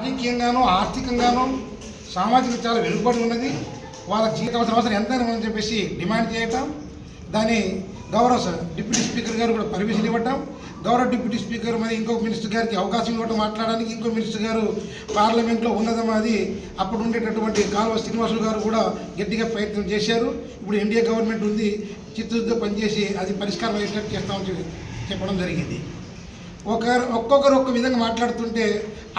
రాజకీయంగానూ ఆర్థికంగానూ సామాజిక చాలా వెనుకబడి ఉన్నది. వాళ్ళ జీవిత అవసరం ఎంతైనా అని చెప్పేసి డిమాండ్ చేయటం, దాని గౌరవ డిప్యూటీ స్పీకర్ గారు కూడా పర్మిషన్ ఇవ్వటం, గౌరవ డిప్యూటీ స్పీకర్ మరి ఇంకో మినిస్టర్ గారికి అవకాశం ఇవ్వటం మాట్లాడడానికి, ఇంకో మినిస్టర్ గారు పార్లమెంట్లో ఉన్నదం అది అప్పుడు ఉండేటటువంటి కాలువ శ్రీనివాసులు గారు కూడా గట్టిగా ప్రయత్నం చేశారు. ఇప్పుడు ఎన్డీఏ గవర్నమెంట్ ఉంది, చిత్తశుద్ధితో పనిచేసి అది పరిష్కారం అయ్యేటట్టు చేస్తామని చెప్పడం జరిగింది. ఒక్కొక్కరు ఒక్క విధంగా మాట్లాడుతుంటే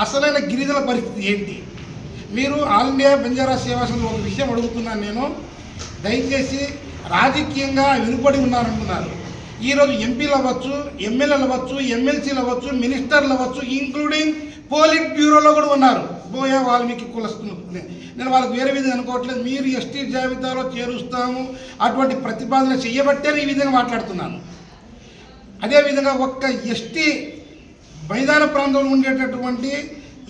అసలైన గిరిజన పరిస్థితి ఏంటి? మీరు ఆల్ ఇండియా బంజారా సేవా సంఘం ఒక విషయం అడుగుతున్నాను నేను, దయచేసి రాజకీయంగా వెనుకబడి ఉన్నారంటున్నారు. ఈరోజు ఎంపీలు అవ్వచ్చు, ఎమ్మెల్యేలు అవ్వచ్చు, ఎమ్మెల్సీలు అవ్వచ్చు, మినిస్టర్లు అవ్వచ్చు, ఇంక్లూడింగ్ పోలిట్ బ్యూరోలో కూడా ఉన్నారు బోయ వాల్మీకి కులస్తులు. నేను వాళ్ళకి వేరే విధంగా అనుకోవట్లేదు. మీరు ఎస్టీ జాబితాలో చేరుస్తాము అటువంటి ప్రతిపాదన చేయబట్టే ఈ విధంగా మాట్లాడుతున్నాను. అదేవిధంగా ఒక్క ఎస్టీ మైదాన ప్రాంతంలో ఉండేటటువంటి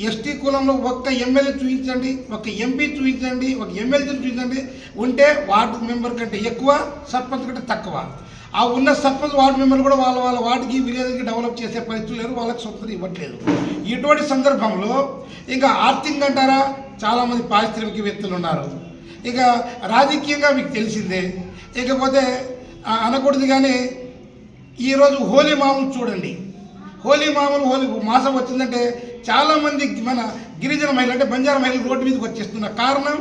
ఎస్టీ కులంలో ఒక్క ఎమ్మెల్యే చూపించండి, ఒక ఎంపీ చూపించండి, ఒక ఎమ్మెల్యేని చూపించండి, ఉంటే వార్డు మెంబర్ కంటే ఎక్కువ, సర్పంచ్ కంటే తక్కువ. ఆ ఉన్న సర్పంచ్ వార్డు మెంబర్లు కూడా వాళ్ళ వార్డుకి విలేజ్కి డెవలప్ చేసే పరిస్థితులు లేరు, వాళ్ళకి సొంతం ఇవ్వట్లేదు. ఇటువంటి సందర్భంలో ఇంకా ఆర్థికంగా అంటారా, చాలామంది పారిశ్రామికవేత్తలు ఉన్నారు. ఇక రాజకీయంగా మీకు తెలిసిందే. ఇకపోతే అనకూడదు కానీ ఈరోజు హోలీ మామూలు చూడండి, హోలీ మాసం వచ్చిందంటే చాలామంది మన గిరిజన మహిళలు అంటే బంజారా మహిళలు రోడ్డు మీదకి వచ్చేస్తున్న కారణం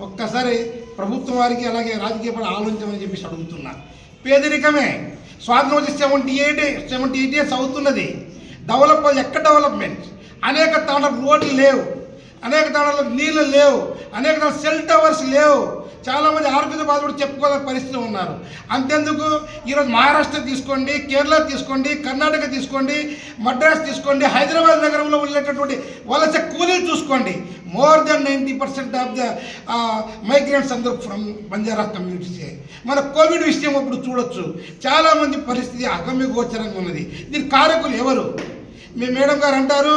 ఒక్కసారి ప్రభుత్వం వారికి అలాగే రాజకీయ పని ఆలోచించమని చెప్పేసి అడుగుతున్నా. పేదరికమే. స్వాతంత్రం వచ్చి 78 ఇయర్స్ అవుతున్నది. ఎక్కడ డెవలప్మెంట్? అనేక తాండాలు రోడ్లు లేవు, అనేక తాండాల్లో నీళ్ళు లేవు, అనేక సెల్ టవర్స్ లేవు. చాలామంది ఆరోగ్య బాధపడి చెప్పుకోలేని పరిస్థితులు ఉన్నారు. అంతెందుకు ఈరోజు మహారాష్ట్ర తీసుకోండి, కేరళ తీసుకోండి, కర్ణాటక తీసుకోండి, మద్రాస్ తీసుకోండి, హైదరాబాద్ నగరంలో ఉండేటటువంటి వలస కూలీలు చూసుకోండి. More than 90% of the migrants అందరూ ఫ్రమ్ బంజారా కమ్యూనిటీసే. మన కోవిడ్ విషయం అప్పుడు చూడొచ్చు, చాలామంది పరిస్థితి అగమ్య గోచరంగా ఉన్నది. దీని కారకులు ఎవరు? మీ మేడం గారు అంటారు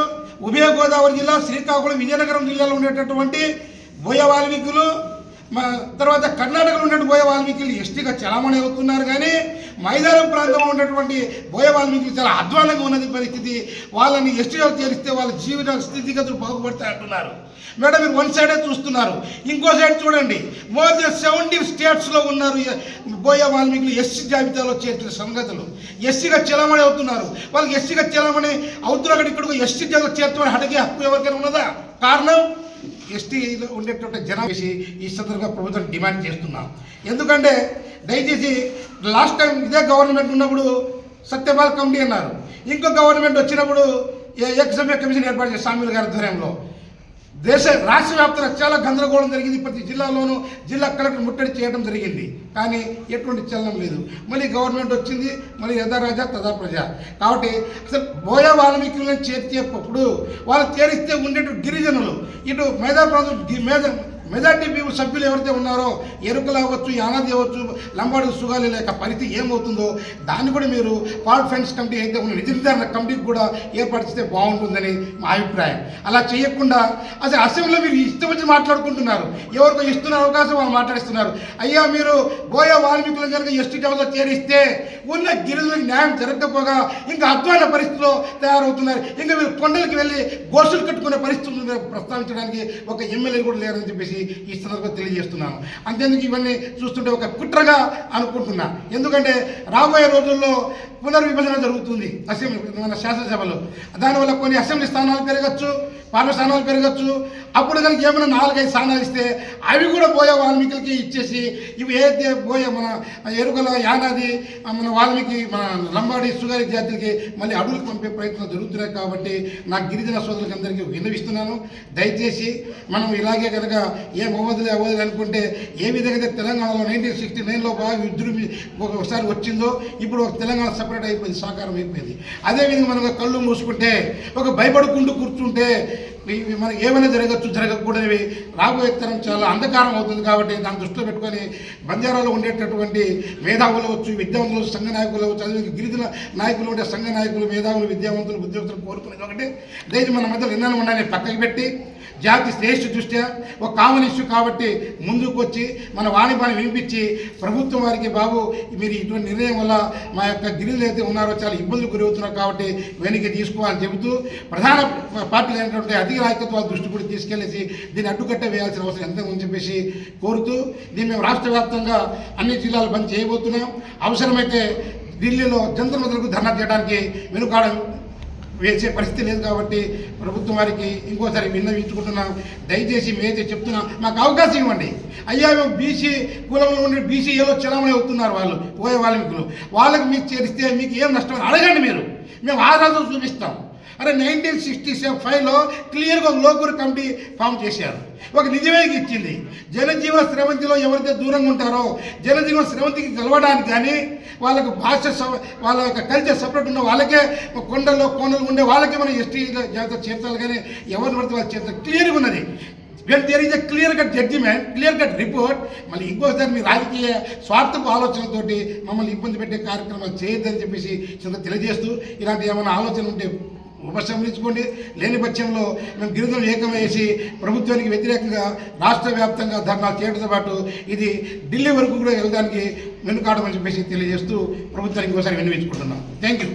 ఉభయ గోదావరి జిల్లా, శ్రీకాకుళం, విజయనగరం జిల్లాలో ఉండేటటువంటి బోయ వాల్మీకులు, తర్వాత కర్ణాటకలో ఉన్నటువంటి బోయ వాల్మీకులు ఎస్టీగా చలామణి అవుతున్నారు. కానీ మైదానం ప్రాంతంలో ఉన్నటువంటి బోయ వాల్మీకులు చాలా అధ్వానంగా ఉన్నది పరిస్థితి. వాళ్ళని ఎస్టీలో చేరిస్తే వాళ్ళ జీవితాల స్థితిగతులు బాగుపడతాయి అంటున్నారు. మేడం మీరు వన్ సైడే చూస్తున్నారు, ఇంకో సైడ్ చూడండి. మోర్ దెన్ 70 స్టేట్స్లో ఉన్నారు బోయ వాల్మీకులు ఎస్సీ జాబితాలో చేర్చిన సంగతులు. ఎస్సీగా చలామణి అవుతున్నారు. వాళ్ళకి ఎస్సీగా చలామణి అవుతున్నారు. ఇక్కడ ఎస్సీ జాబితాలో చేర్చమని అడిగే హక్కు ఎవరికైనా ఉన్నదా? కారణం ఎస్టీలో ఉండేటువంటి జనం వేసి ఈ సందర్భంగా ప్రభుత్వం డిమాండ్ చేస్తున్నాం. ఎందుకంటే దయచేసి లాస్ట్ టైం ఇదే గవర్నమెంట్ ఉన్నప్పుడు సత్యపాల్ కమిటీ అన్నారు, ఇంకో గవర్నమెంట్ వచ్చినప్పుడు ఎక్సమ్య కమిషన్ ఏర్పాటు చేసి సామ్యుల్ గారి ఆధ్వర్యంలో రాష్ట్ర వ్యాప్తంగా చాలా గందరగోళం జరిగింది. ప్రతి జిల్లాలోనూ జిల్లా కలెక్టర్ ముట్టడి చేయడం జరిగింది. కానీ ఎటువంటి చలనం లేదు. మళ్ళీ గవర్నమెంట్ వచ్చింది, మళ్ళీ యథా రాజా తదా ప్రజ. కాబట్టి అసలు బోయ వాల్మీకులను చేర్చేటప్పుడు వాళ్ళు చేరిస్తే ఉండేటువంటి గిరిజనులు ఇటు మేధా ప్రాంతం మెజార్టీ సభ్యులు ఎవరైతే ఉన్నారో ఎరుకలు అవ్వచ్చు, యానాది అవ్వచ్చు, లంబాడి సుగాలి లేక పరిస్థితి ఏమవుతుందో దాన్ని కూడా మీరు పార్ట్ ఫ్రెండ్స్ కమిటీ అయితే ఉన్న నిధి నిర్ధారణ కమిటీకి కూడా ఏర్పాటు చేస్తే బాగుంటుందని మా అభిప్రాయం. అలా చేయకుండా అసలు అసెంబ్లీలో మీరు ఇష్టం వచ్చి మాట్లాడుకుంటున్నారు. ఎవరికో ఇస్తున్న అవకాశం వాళ్ళు మాట్లాడిస్తున్నారు. అయ్యా మీరు బోయ వాల్మీకులు కనుక ఎస్టీ జాబితాలో చేరిస్తే ఉన్న గిరిజనులకు న్యాయం జరగకపోగా ఇంకా అధ్వాన పరిస్థితిలో తయారవుతున్నారు. ఇంకా మీరు కొండలకి వెళ్ళి గోసులు కట్టుకునే పరిస్థితులు ప్రస్తావించడానికి ఒక ఎమ్మెల్యే కూడా లేరని చెప్పేసి ఈ సందర్భంగా తెలియజేస్తున్నాను. అంతేందుకు ఇవన్నీ చూస్తుంటే ఒక కుట్రగా అనుకుంటున్నా. ఎందుకంటే రాబోయే రోజుల్లో పునర్విభజన జరుగుతుంది అసెంబ్లీ మన శాసనసభలో. దానివల్ల కొన్ని అసెంబ్లీ స్థానాలు పెరగచ్చు, పార్లమెంట్ స్థానాలు పెరగచ్చు. అప్పుడు కనుక ఏమైనా 4-5 స్థానాలు ఇస్తే అవి కూడా బోయ వాల్మీకులకి ఇచ్చేసి ఇవి ఏదైతే బోయ మన ఎరుకల యానాది మన వాల్మీకి మన లంబాడి సుగారి జాతులకి మళ్ళీ అడవులకు పంపే ప్రయత్నం జరుగుతున్నాయి. కాబట్టి నా గిరిజన సోదరులకి అందరికీ విన్నవిస్తున్నాను, దయచేసి మనం ఇలాగే కనుక ఏం అవ్వదులే అనుకుంటే ఏ విధంగా అయితే తెలంగాణలో 1969లో బాగా విద్యుత్ ఒకసారి వచ్చిందో ఇప్పుడు ఒక తెలంగాణ సపరేట్ అయిపోయింది, సాకారం అయిపోయింది. అదేవిధంగా మనం కళ్ళు మూసుకుంటే ఒక భయపడుకుంటూ కూర్చుంటే మనకి ఏమైనా జరగకూడనివి రాబోయే తరం చాలా అంధకారం అవుతుంది. కాబట్టి దాన్ని దృష్టిలో పెట్టుకొని బంజారాలో ఉండేటటువంటి మేధావులు అవచ్చు, విద్యావంతులు, సంఘ నాయకులు అవచ్చు, అదేవిధంగా గిరిజన నాయకులు ఉండే సంఘ నాయకులు, మేధావులు, విద్యావంతులు, ఉద్యోగస్తులు కోరుకునేది ఒకటి, దయచేసి మన మధ్య నిర్ణయం ఉండాలని పక్కకి పెట్టి జాతి శ్రేష్ఠ దృష్ట్యా ఒక కామన్ ఇష్యూ కాబట్టి ముందుకు వచ్చి మన వాణిపాన్ని వినిపించి ప్రభుత్వం వారికి బాబు మీరు ఇటువంటి నిర్ణయం వల్ల మా యొక్క గిరిజనులు అయితే ఉన్నారో చాలా ఇబ్బందులు గురవుతున్నారు కాబట్టి వెనక్కి తీసుకోవాలని చెబుతూ ప్రధాన పార్టీలు అయినటువంటి అధిక నాయకత్వాల దృష్టి కూడా తీసుకెళ్లేసి దీన్ని అడ్డుకట్ట వేయాల్సిన అవసరం ఎంత ఉందని చెప్పేసి కోరుతూ దీన్ని మేము రాష్ట్ర వ్యాప్తంగా అన్ని జిల్లాలు బంద్ చేయబోతున్నాం. అవసరమైతే ఢిల్లీలో జంతర్ మంతర్లకు ధర్నా చేయడానికి వెనుకాడ వేసే పరిస్థితి లేదు కాబట్టి ప్రభుత్వం వారికి ఇంకోసారి విన్నవించుకుంటున్నాం. దయచేసి మేమైతే చెప్తున్నాం, మాకు అవకాశం ఇవ్వండి. అయ్యా మేము బీసీ కులంలో ఉండి బీసీఏలో చలామణి అవుతున్నారు వాళ్ళు ఓయ వాల్మీకులు, వాళ్ళకి మీకు చేరిస్తే మీకు ఏం నష్టం అడగండి, మీరు మేము ఆధారాలు చూపిస్తాం. అరే 1965లో క్లియర్గా ఒక లోకూరు కమిటీ ఫామ్ చేశారు, ఒక నిజమేకి ఇచ్చింది. జనజీవన స్రవంతిలో ఎవరైతే దూరంగా ఉంటారో జనజీవన స్రవంతికి కలవడానికి కానీ వాళ్ళకు భాష వాళ్ళ యొక్క కల్చర్ సపరేట్ ఉన్న వాళ్ళకే కొండలు ఉండే వాళ్ళకే మనం ఎస్టీ జాబితా చేర్చాలి, కానీ ఎవరిని పడితే వాళ్ళు చేర్చాలి. క్లియర్గా ఉన్నది. When there is a clear cut judgement, clear cut report. మళ్ళీ ఇంకోసారి మీ రాజకీయ స్వార్థపు ఆలోచనతోటి మమ్మల్ని ఇబ్బంది పెట్టే కార్యక్రమాలు చేయొద్దని చెప్పేసి తెలియజేస్తూ ఇలాంటి ఏమైనా ఆలోచన ఉంటే ఉపసంహరించుకోండి. లేని పక్షంలో మేము గిరిజనులు ఏకమేసి ప్రభుత్వానికి వ్యతిరేకంగా రాష్ట్ర వ్యాప్తంగా ధర్నాలు చేయడంతో పాటు ఇది ఢిల్లీ వరకు కూడా వెళ్ళడానికి వెనుకాడమని చెప్పేసి తెలియజేస్తూ ప్రభుత్వానికి ఇంకోసారి విన్నవించుకుంటున్నాం. Thank you.